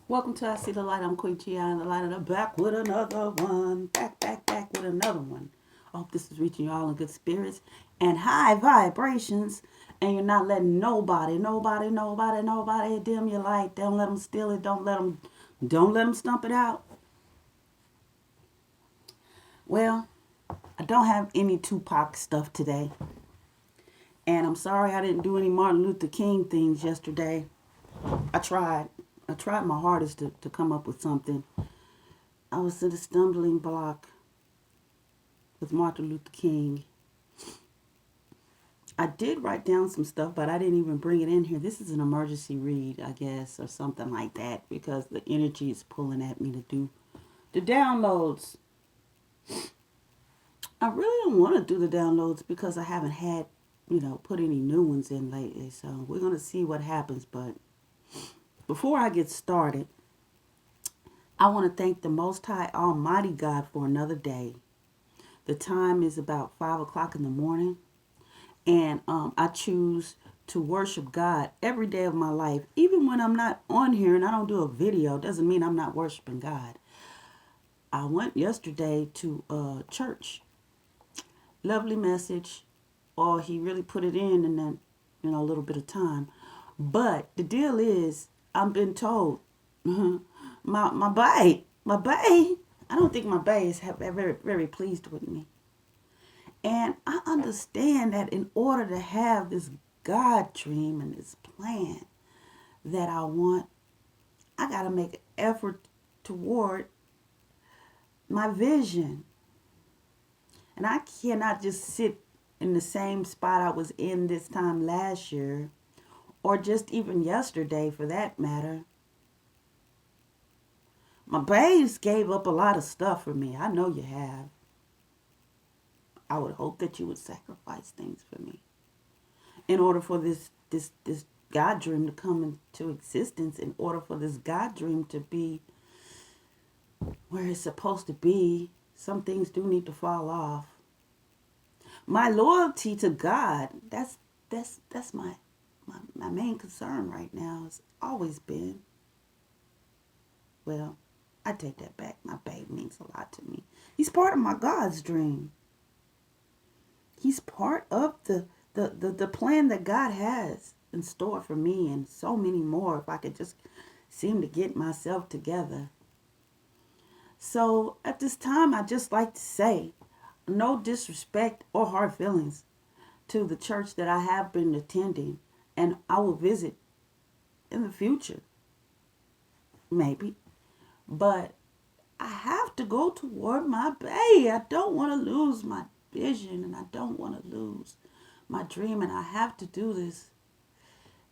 Welcome to I See the Light. I'm Queen Chia and the light of the back with another one. Back with another one. I hope this is reaching you all in good spirits and high vibrations. And you're not letting nobody dim your light. Don't let them steal it. Don't let them stump it out. Well, I don't have any Tupac stuff today. And I'm sorry I didn't do any Martin Luther King things yesterday. I tried. I tried my hardest to come up with something. I was at a stumbling block with Martin Luther King. I did write down some stuff, but I didn't even bring it in here. This is an emergency read, I guess, or something like that, because the energy is pulling at me to do the downloads. I really don't want to do the downloads because I haven't had, put any new ones in lately. So we're going to see what happens. But before I get started, I want to thank the Most High Almighty God for another day. The time is about 5 o'clock in the morning. And I choose to worship God every day of my life. Even when I'm not on here and I don't do a video, doesn't mean I'm not worshiping God. I went yesterday to church. Lovely message. Oh, he really put it in that, a little bit of time. But the deal is, I've been told, my bae, I don't think my bae is very, very pleased with me. And I understand that in order to have this God dream and this plan that I want, I got to make an effort toward my vision. And I cannot just sit in the same spot I was in this time last year, or just even yesterday for that matter. My babes gave up a lot of stuff for me. I know you have. I would hope that you would sacrifice things for me in order for this God dream to come into existence, in order for this God dream to be where it's supposed to be. Some things do need to fall off. My loyalty to God, that's my main concern right now. Has always been. Well, I take that back. My babe means a lot to me. He's part of my God's dream. He's part of the plan that God has in store for me and so many more if I could just seem to get myself together. So at this time, I just like to say no disrespect or hard feelings to the church that I have been attending and I will visit in the future, maybe. But I have to go toward my bay. I don't want to lose my vision and I don't want to lose my dream, and I have to do this.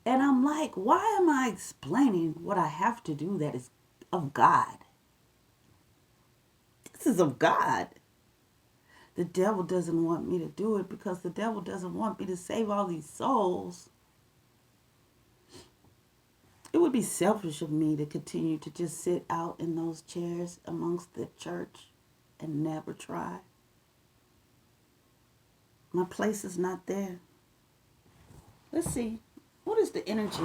And I'm like, why am I explaining what I have to do that is of God? This is of God. The devil doesn't want me to do it because the devil doesn't want me to save all these souls. It would be selfish of me to continue to just sit out in those chairs amongst the church and never try. My place is not there. Let's see. What is the energy?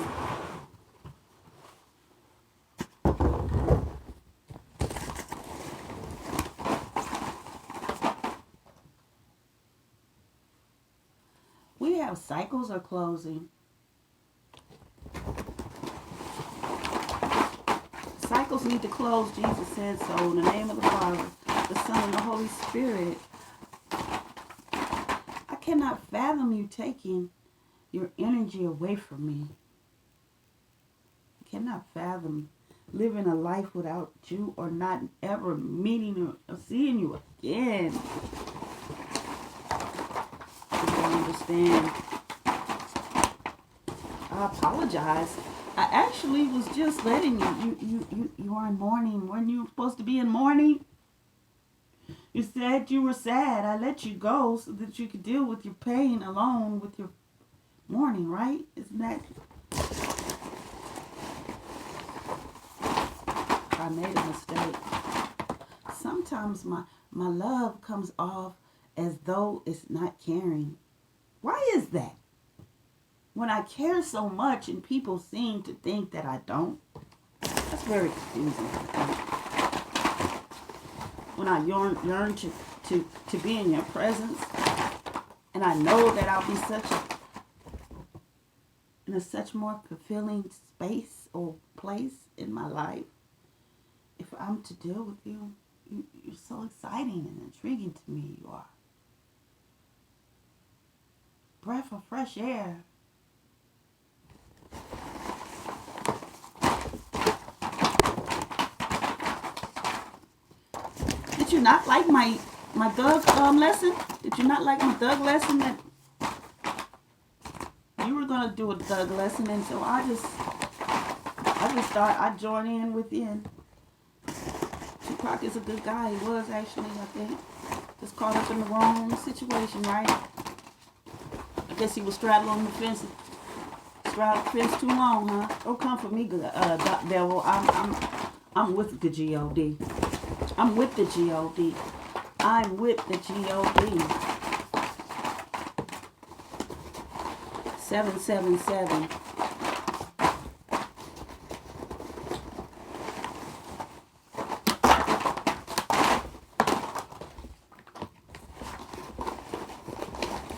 We have cycles are closing. Cycles need to close, Jesus said so. In the name of the Father, the Son, and the Holy Spirit. I cannot fathom you taking your energy away from me. I cannot fathom living a life without you or not ever meeting or seeing you again. I don't understand. I apologize. I actually was just letting you are in mourning. Weren't you supposed to be in mourning? You said you were sad. I let you go so that you could deal with your pain alone with your mourning, right? Isn't that? I made a mistake. Sometimes my love comes off as though it's not caring. Why is that? When I care so much and people seem to think that I don't. That's That's very confusing. When I yearn to be in your presence, and I know that I'll be in a such more fulfilling space or place in my life. If I'm to deal with you, you're so exciting and intriguing to me. You are. Breath of fresh air. Did you not like my thug lesson? Did you not like my thug lesson that you were gonna do a thug lesson? And so I just thought I'd join in within. Tupac is a good guy. He was actually, I think, just caught up in the wrong situation, right? I guess he was straddling the fence too long, huh? Don't come for me, devil. I'm with the G-O-D. I'm with the G-O-D. I'm with the G-O-D. 777.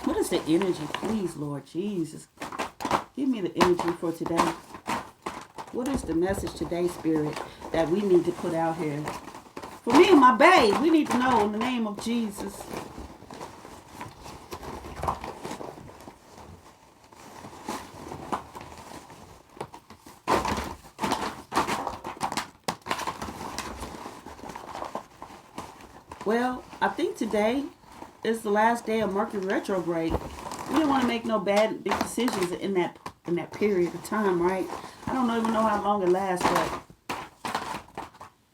What is the energy? Please, Lord Jesus. Give me the energy for today. What is the message today, Spirit, that we need to put out here? For me and my babe, we need to know in the name of Jesus. Well, I think today is the last day of Mercury retrograde. We didn't want to make no big decisions in that period of time, right? I don't even know how long it lasts, but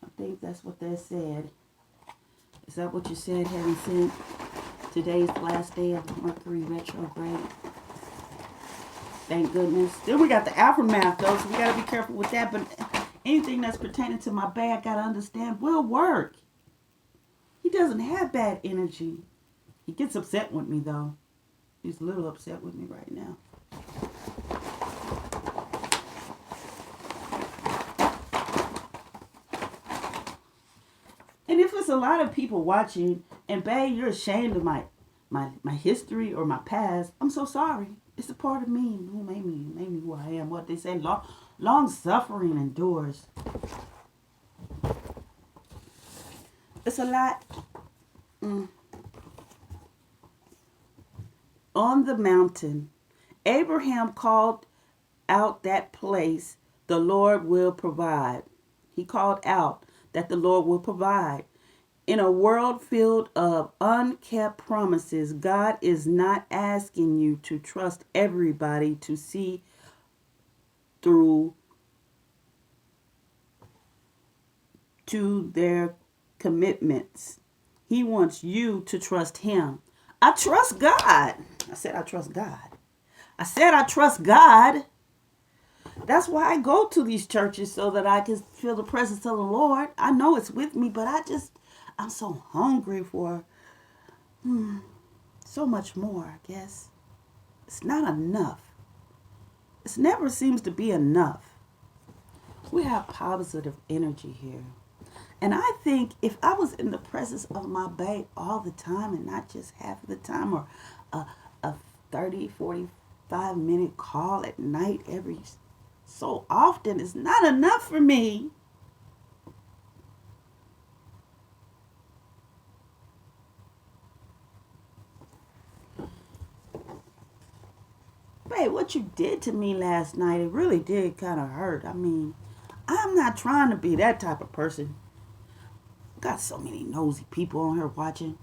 I think that's what they said. Is that what you said, Heaven Sent? Today is the last day of Mercury retrograde. Thank goodness. Then we got the aftermath, though, so we got to be careful with that. But anything that's pertaining to my bae, I got to understand, will work. He doesn't have bad energy. He gets upset with me, though. He's a little upset with me right now. And if it's a lot of people watching, and babe, you're ashamed of my history or my past, I'm so sorry. It's a part of me who made me who I am. What they say, long suffering endures. It's a lot. On the mountain, Abraham called out that place, the Lord will provide. He called out that the Lord will provide. In a world filled of unkept promises, God is not asking you to trust everybody to see through to their commitments. He wants you to trust him. I trust God. I said I trust God. I said I trust God. That's why I go to these churches, so that I can feel the presence of the Lord. I know it's with me, but I'm so hungry for so much more, I guess. It's not enough. It never seems to be enough. We have positive energy here. And I think if I was in the presence of my babe all the time and not just half of the time, or a 30, 45-minute call at night every so often, is not enough for me. Babe, what you did to me last night, it really did kind of hurt. I mean, I'm not trying to be that type of person. Got so many nosy people on here watching,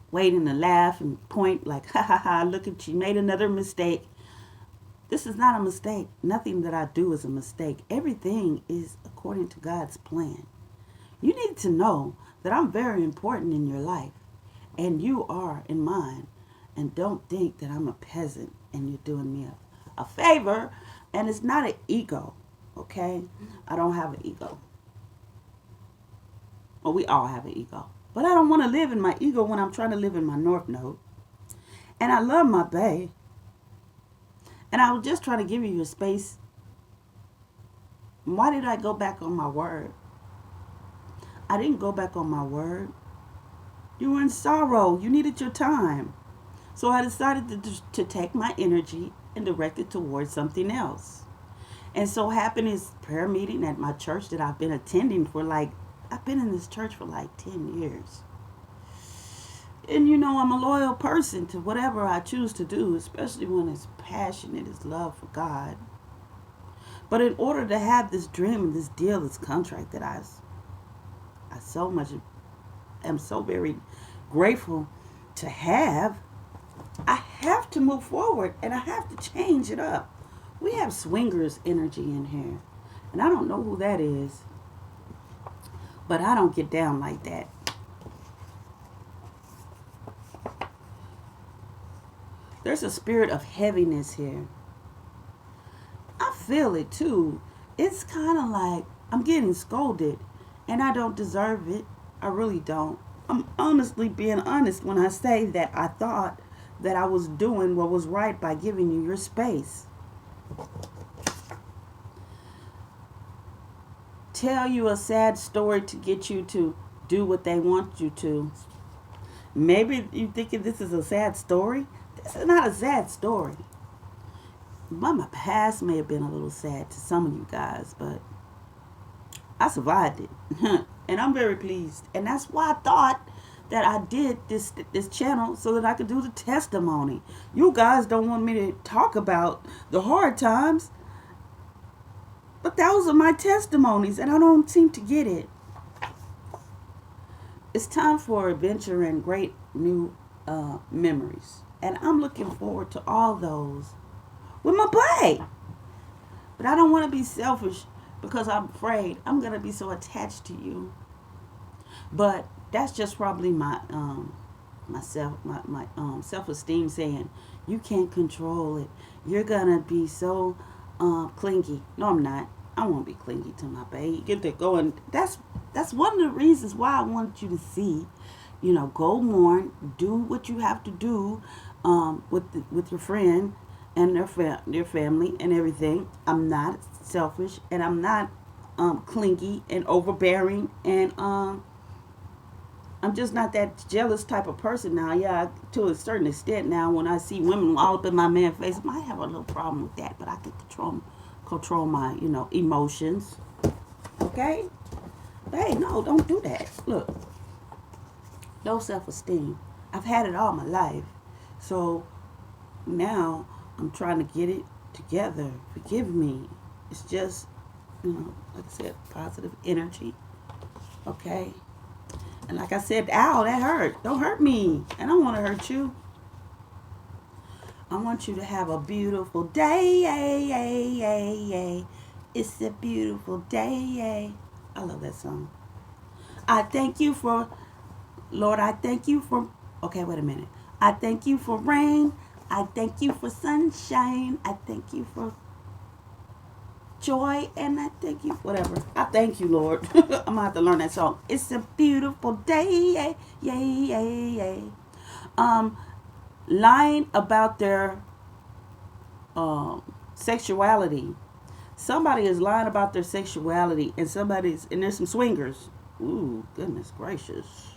waiting to laugh and point like, ha ha ha, look at you, made another mistake. This is not a mistake. Nothing that I do is a mistake. Everything is according to God's plan. You need to know that I'm very important in your life, and you are in mine. And don't think that I'm a peasant and you're doing me a favor. And it's not an ego, okay? I don't have an ego. Well, we all have an ego. But I don't want to live in my ego when I'm trying to live in my North Node. And I love my bae. And I was just trying to give you your space Why did I go back on my word? I didn't go back on my word. You were in sorrow. You needed your time. So I decided to take my energy and direct it towards something else. And so happened is prayer meeting at my church that I've been attending for like, I've been in this church for like 10 years. And you know, I'm a loyal person to whatever I choose to do, especially when it's passionate, it's love for God. But in order to have this dream and this deal, this contract that I so much am so very grateful to have, I have to move forward and I have to change it up. We have swingers energy in here. And I don't know who that is, but I don't get down like that. There's a spirit of heaviness here. I feel it too. It's kind of like I'm getting scolded and I don't deserve it. I really don't. I'm honestly being honest when I say that I thought that I was doing what was right by giving you your space. Tell you a sad story to get you to do what they want you to. Maybe you thinking this is a sad story. This is not a sad story. My past may have been a little sad to some of you guys, but I survived it. And I'm very pleased. And that's why I thought that I did this channel so that I could do the testimony. You guys don't want me to talk about the hard times, but those are my testimonies and I don't seem to get it. It's time for adventure and great new memories. And I'm looking forward to all those with my play. But I don't want to be selfish because I'm afraid I'm going to be so attached to you. But that's just probably my self-esteem saying you can't control it. You're going to be so clingy. No, I'm not. I won't be clingy to my baby. Get to going. That's one of the reasons why I wanted you to see. You know, go mourn, do what you have to do with your friend and their family and everything. I'm not selfish and I'm not clingy and overbearing and I'm just not that jealous type of person now. Yeah, to a certain extent now. When I see women all up in my man's face, I might have a little problem with that, but I can control my emotions. Okay. Hey, no, don't do that. Look, low self-esteem. I've had it all my life, so now I'm trying to get it together. Forgive me. It's just like I said, positive energy. Okay. And like I said, ow, that hurt. Don't hurt me. I don't want to hurt you. I want you to have a beautiful day. It's a beautiful day. I love that song. I thank you for, Lord, I thank you for, okay, wait a minute. I thank you for rain. I thank you for sunshine. I thank you for joy, and I thank you, whatever. I thank you, Lord. I'm gonna have to learn that song. It's a beautiful day, yay. Lying about their sexuality. Somebody is lying about their sexuality, and there's some swingers. Ooh, goodness gracious.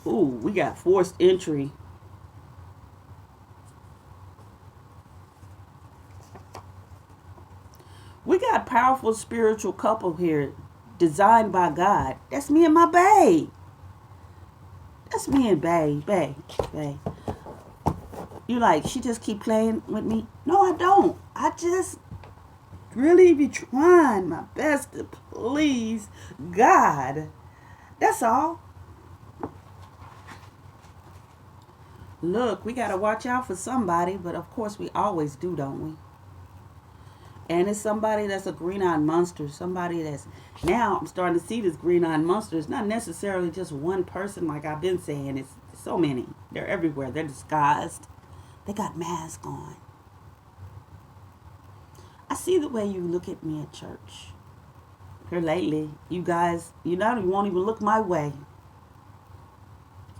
Ooh, we got forced entry. We got powerful spiritual couple here, designed by God. That's me and my babe. That's me and babe. You like, she just keep playing with me? No, I don't. I just really be trying my best to please God. That's all. Look, we got to watch out for somebody, but of course we always do, don't we? And it's somebody that's a green-eyed monster. Somebody that's, now I'm starting to see this green-eyed monster. It's not necessarily just one person like I've been saying. It's so many. They're everywhere. They're disguised. They got masks on. I see the way you look at me at church. Here lately, you guys, you won't even look my way.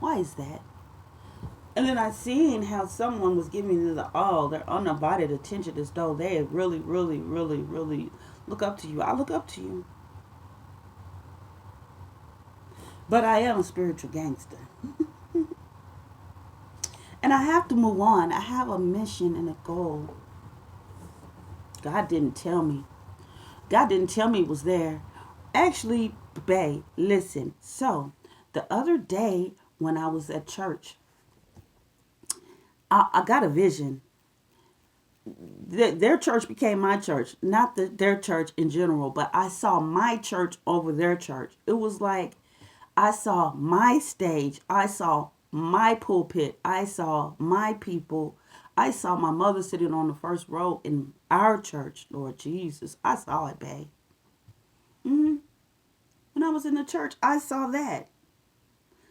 Why is that? And then I seen how someone was giving me their undivided attention as though they really, really, really, really look up to you. I look up to you. But I am a spiritual gangster. And I have to move on. I have a mission and a goal. God didn't tell me. God didn't tell me it was there. Actually, babe, listen. So, the other day when I was at church, I got a vision. Their church became my church, not their church in general, but I saw my church over their church. It was like I saw my stage, I saw my pulpit, I saw my people, I saw my mother sitting on the first row in our church. Lord Jesus, I saw it, babe. When I was in the church, I saw that.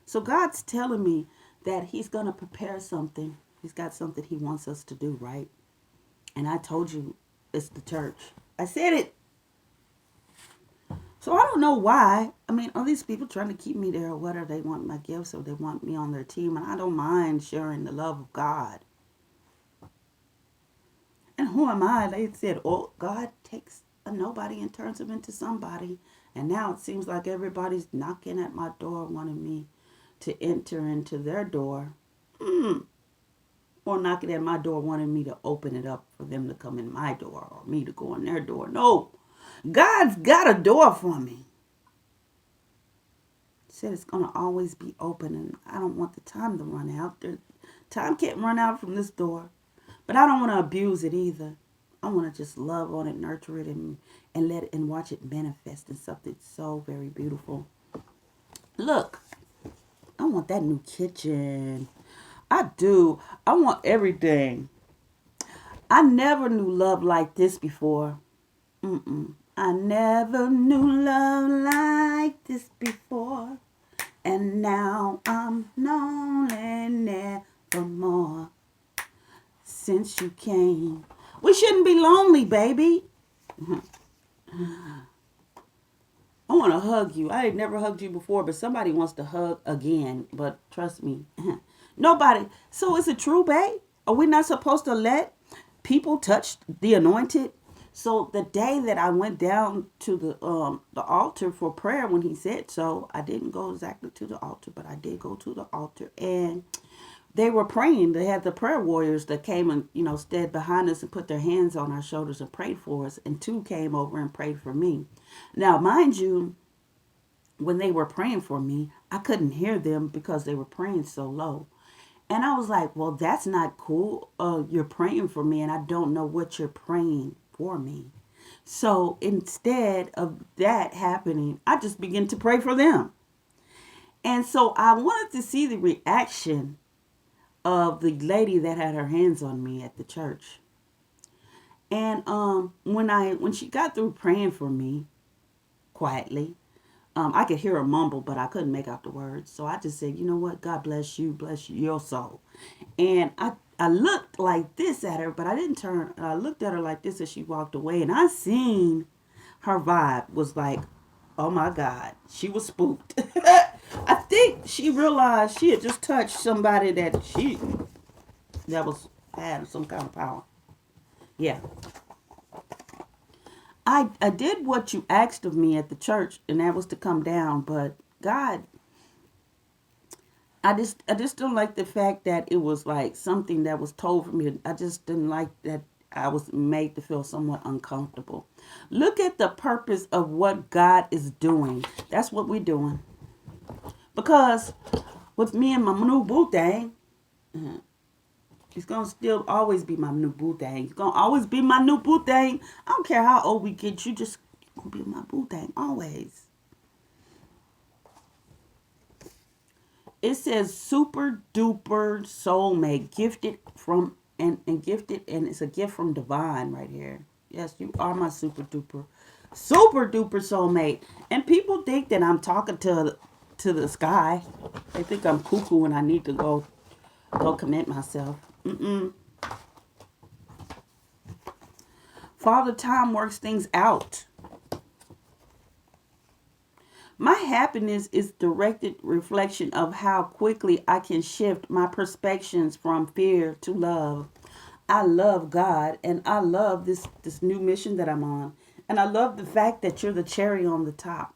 So God's telling me that He's going to prepare something. He's got something He wants us to do, right? And I told you it's the church. I said it. So I don't know why. I mean, are these people trying to keep me there or what? Or they want my gifts or they want me on their team? And I don't mind sharing the love of God. And who am I? They said, oh, God takes a nobody and turns him into somebody. And now it seems like everybody's knocking at my door wanting me to enter into their door. Or knocking at my door wanting me to open it up for them to come in my door or me to go in their door. No. God's got a door for me. He said it's going to always be open, and I don't want the time to run out. Time can't run out from this door. But I don't want to abuse it either. I want to just love on it, nurture it, and let it and watch it manifest in something so very beautiful. Look, I want that new kitchen. I do. I want everything. I never knew love like this before. I never knew love like this before. And now I'm lonely nevermore. Since you came. We shouldn't be lonely, baby. I want to hug you. I ain't never hugged you before, but somebody wants to hug again. But trust me, nobody. So is it true, babe? Are we not supposed to let people touch the anointed? So the day that I went down to the altar for prayer, when he said so, I didn't go exactly to the altar, but I did go to the altar, and they were praying. They had the prayer warriors that came and, stood behind us and put their hands on our shoulders and prayed for us. And two came over and prayed for me. Now, mind you, when they were praying for me, I couldn't hear them because they were praying so low. And I was like, well, that's not cool. You're praying for me and I don't know what you're praying for me. So instead of that happening, I just began to pray for them. And so I wanted to see the reaction of the lady that had her hands on me at the church. And when she got through praying for me quietly, I could hear her mumble, but I couldn't make out the words. So I just said, you know what? God bless you your soul. And I looked like this at her, but I didn't turn. I looked at her like this as she walked away, and I seen her vibe was like, oh my God, she was spooked. I think she realized she had just touched somebody that had some kind of power. Yeah. I did what you asked of me at the church, and that was to come down. But God, I just don't like the fact that it was like something that was told for me. I just didn't like that I was made to feel somewhat uncomfortable. Look at the purpose of what God is doing. That's what we're doing. Because with me and my new boo thing, it's going to still always be my new boo thing. It's going to always be my new boo thing. I don't care how old we get. You just going to be my boo thing. Always. It says super duper soulmate. Gifted from, and gifted. And it's a gift from divine right here. Yes, you are my super duper soulmate. And people think that I'm talking to the sky. They think I'm cuckoo and I need to go commit myself. Father Time works things out. My happiness is directed reflection of how quickly I can shift my perspectives from fear to love. I love God and I love this new mission that I'm on. And I love the fact that you're the cherry on the top.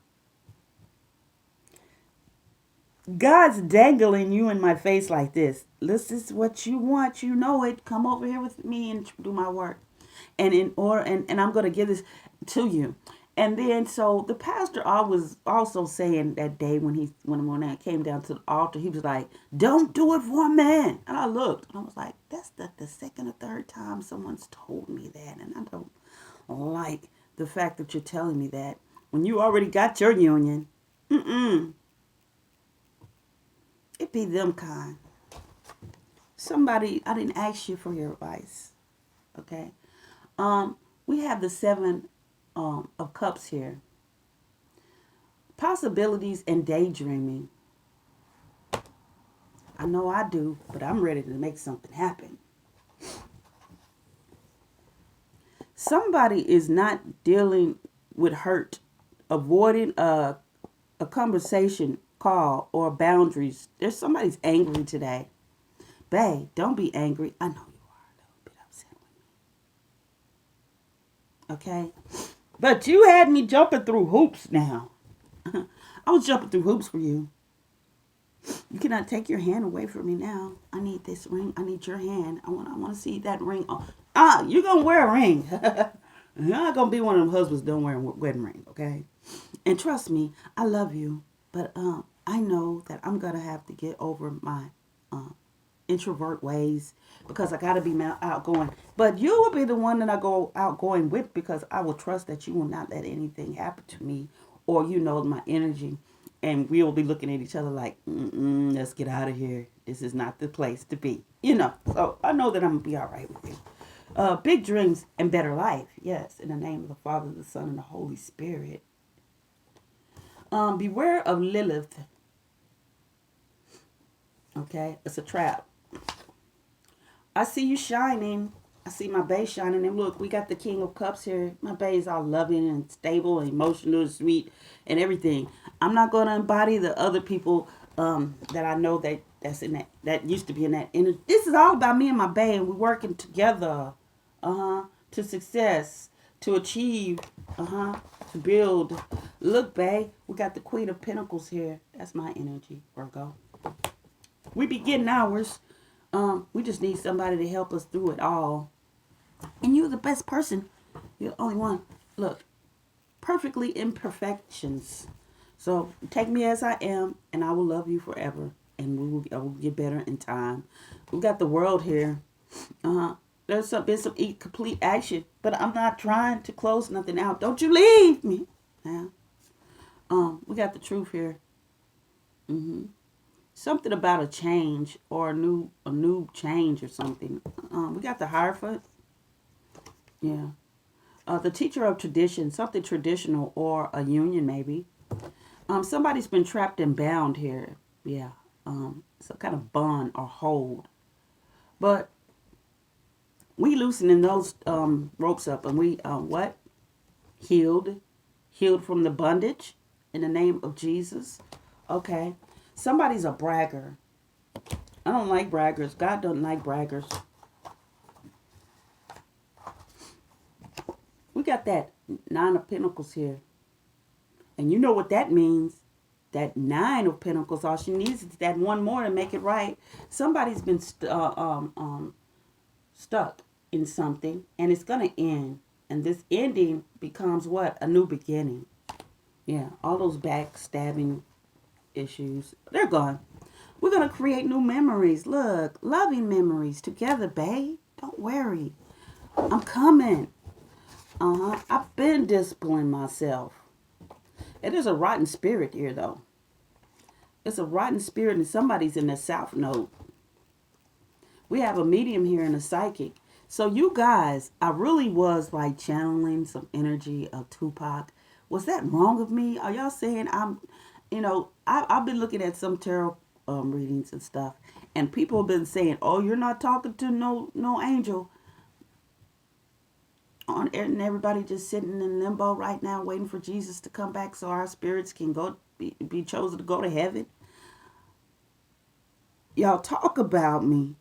God's dangling you in my face like this. This is what you want. You know it. Come over here with me and do my work. And I'm gonna give this to you. And then so the pastor I was also saying that day when I came down to the altar, he was like, "Don't do it for a man." And I looked and I was like, "That's the second or third time someone's told me that, and I don't like the fact that you're telling me that when you already got your union." Mm-mm. It be them kind. Somebody, I didn't ask you for your advice. Okay. We have the seven of cups here. Possibilities and daydreaming. I know I do, but I'm ready to make something happen. Somebody is not dealing with hurt, avoiding a conversation call or boundaries. There's somebody's angry today. Bae, don't be angry. I know you are a little bit upset with me. Okay? But you had me jumping through hoops now. I was jumping through hoops for you. You cannot take your hand away from me now. I need this ring. I need your hand. I want to see that ring. You're gonna wear a ring. You're not gonna be one of them husbands don't wear a wedding ring, okay? And trust me, I love you, but I know that I'm gonna have to get over my introvert ways because I gotta be outgoing. But you will be the one that I go outgoing with because I will trust that you will not let anything happen to me, or you know my energy, and we will be looking at each other like, let's get out of here. This is not the place to be. So I know that I'm gonna be all right with you. Big dreams and better life. Yes, in the name of the Father, the Son, and the Holy Spirit. Beware of Lilith. Okay, it's a trap. I see you shining. I see my bae shining. And look, we got the King of Cups here. My bae is all loving and stable and emotional and sweet and everything. I'm not going to embody the other people that I know that's in that used to be in that energy. This is all about me and my bae, and we're working together to success, to achieve, to build. Look, bae, we got the Queen of Pentacles here. That's my energy, Virgo. We be getting ours. We just need somebody to help us through it all. And you're the best person. You're the only one. Look, perfectly imperfections. So take me as I am, and I will love you forever. And I will get better in time. We got the world here. There's been some complete action, but I'm not trying to close nothing out. Don't you leave me now. We got the truth here. Something about a change or a new change or something. We got the Hierophant. Yeah. The teacher of tradition, something traditional or a union maybe. Somebody's been trapped and bound here. Yeah. Some kind of bond or hold. But we loosening those ropes up and we what? Healed from the bondage in the name of Jesus. Okay. Somebody's a bragger. I don't like braggers. God doesn't like braggers. We got that Nine of Pentacles here. And you know what that means. That Nine of Pentacles, all she needs is that one more to make it right. Somebody's been stuck in something, and it's going to end. And this ending becomes what? A new beginning. Yeah, all those backstabbing issues, they're gone. We're going to create new memories. Look, loving memories together, babe. Don't worry. I'm coming. I've been disciplining myself. It is a rotten spirit here, though. It's a rotten spirit, and somebody's in the south node. We have a medium here and a psychic. So you guys, I really was like channeling some energy of Tupac. Was that wrong of me? Are y'all saying I've been looking at some tarot readings and stuff, and people have been saying, "Oh, you're not talking to no angel." And everybody just sitting in limbo right now, waiting for Jesus to come back so our spirits can go be chosen to go to heaven. Y'all talk about me.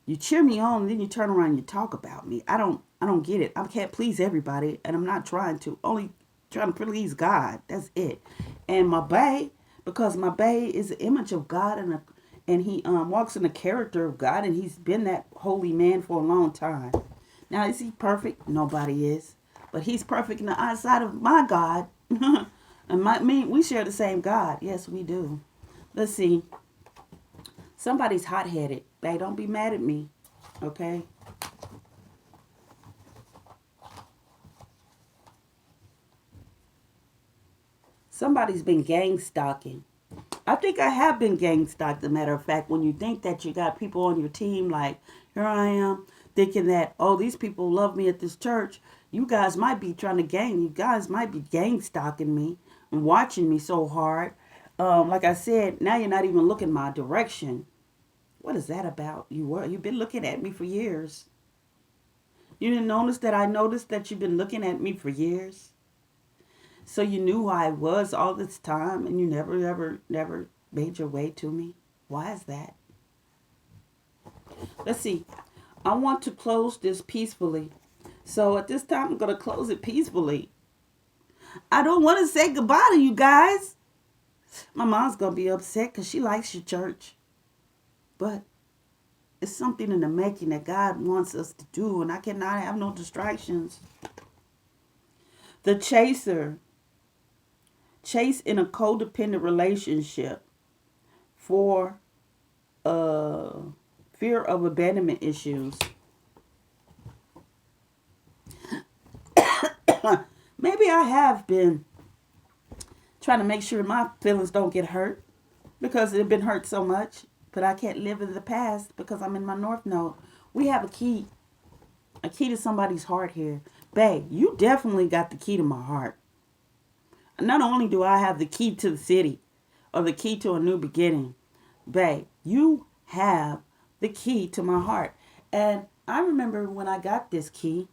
You cheer me on, and then you turn around and you talk about me. I don't get it. I can't please everybody, and I'm not trying to. Only trying to please God. That's it. And my bae, because my bae is the image of God, and he walks in the character of God, and he's been that holy man for a long time. Now, is he perfect? Nobody is, but he's perfect in the eyesight of my God. And we share the same God. Yes, we do. Let's see. Somebody's hot-headed. Bae, don't be mad at me, okay? Somebody's been gang stalking. I think I have been gang stalked, as a matter of fact. When you think that you got people on your team, like, here I am, thinking that, oh, these people love me at this church. You guys might be trying to gang. You guys might be gang stalking me and watching me so hard. Like I said, now you're not even looking my direction. What is that about? You've been looking at me for years. You didn't notice that I noticed that you've been looking at me for years? So you knew who I was all this time and you never, ever, never made your way to me? Why is that? Let's see. I want to close this peacefully. So at this time, I'm going to close it peacefully. I don't want to say goodbye to you guys. My mom's going to be upset because she likes your church. But it's something in the making that God wants us to do, and I cannot have no distractions. The chaser. Chase in a codependent relationship for fear of abandonment issues. Maybe I have been trying to make sure my feelings don't get hurt because they've been hurt so much, but I can't live in the past because I'm in my North Node. We have a key to somebody's heart here. Babe, you definitely got the key to my heart. Not only do I have the key to the city or the key to a new beginning, babe, you have the key to my heart. And I remember when I got this key,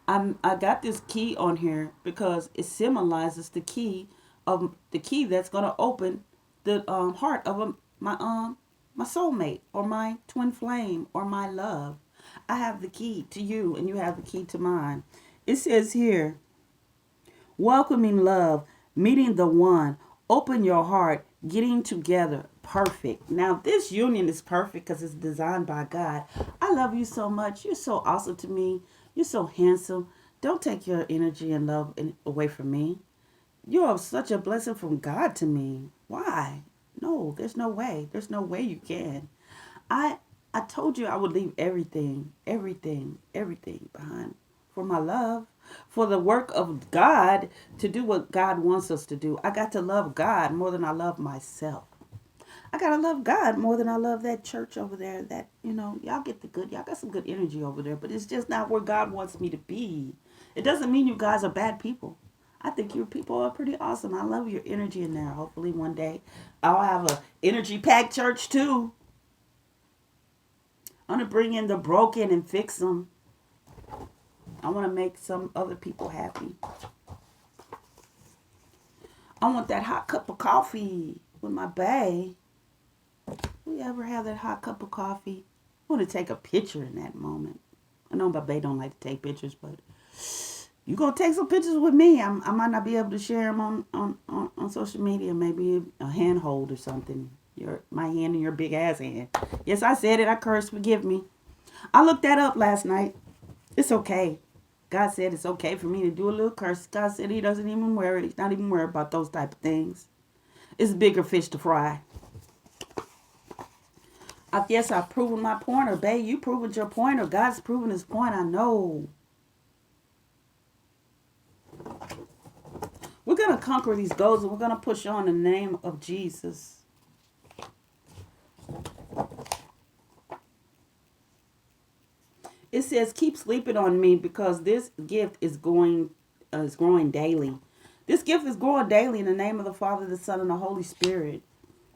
I got this key on here because it symbolizes the key that's going to open the heart of my soulmate or my twin flame or my love. I have the key to you and you have the key to mine. It says here, welcoming love, meeting the one, open your heart, getting together, perfect. Now, this union is perfect because it's designed by God. I love you so much. You're so awesome to me. You're so handsome. Don't take your energy and love away from me. You are such a blessing from God to me. Why? No, there's no way. There's no way you can. I I told you I would leave everything, everything, everything behind for my love, for the work of God to do what God wants us to do. I got to love God more than I love myself. I got to love God more than I love that church over there that, y'all get the good, y'all got some good energy over there, but it's just not where God wants me to be. It doesn't mean you guys are bad people. I think your people are pretty awesome. I love your energy in there. Hopefully one day I'll have a energy packed church too. I'm going to bring in the broken and fix them. I want to make some other people happy. I want that hot cup of coffee with my bae. We ever have that hot cup of coffee? I want to take a picture in that moment. I know my bae don't like to take pictures, but you gonna take some pictures with me. I might not be able to share them on social media. Maybe a handhold or something. My hand and your big ass hand. Yes, I said it. I cursed. Forgive me. I looked that up last night. It's okay. God said it's okay for me to do a little curse. God said he doesn't even worry. He's not even worried about those type of things. It's bigger fish to fry. I guess I've proven my point, or babe, you proven your point, or God's proven his point. I know. We're going to conquer these goals, and we're going to push on in the name of Jesus. It says, keep sleeping on me because this gift is growing daily. This gift is growing daily in the name of the Father, the Son, and the Holy Spirit.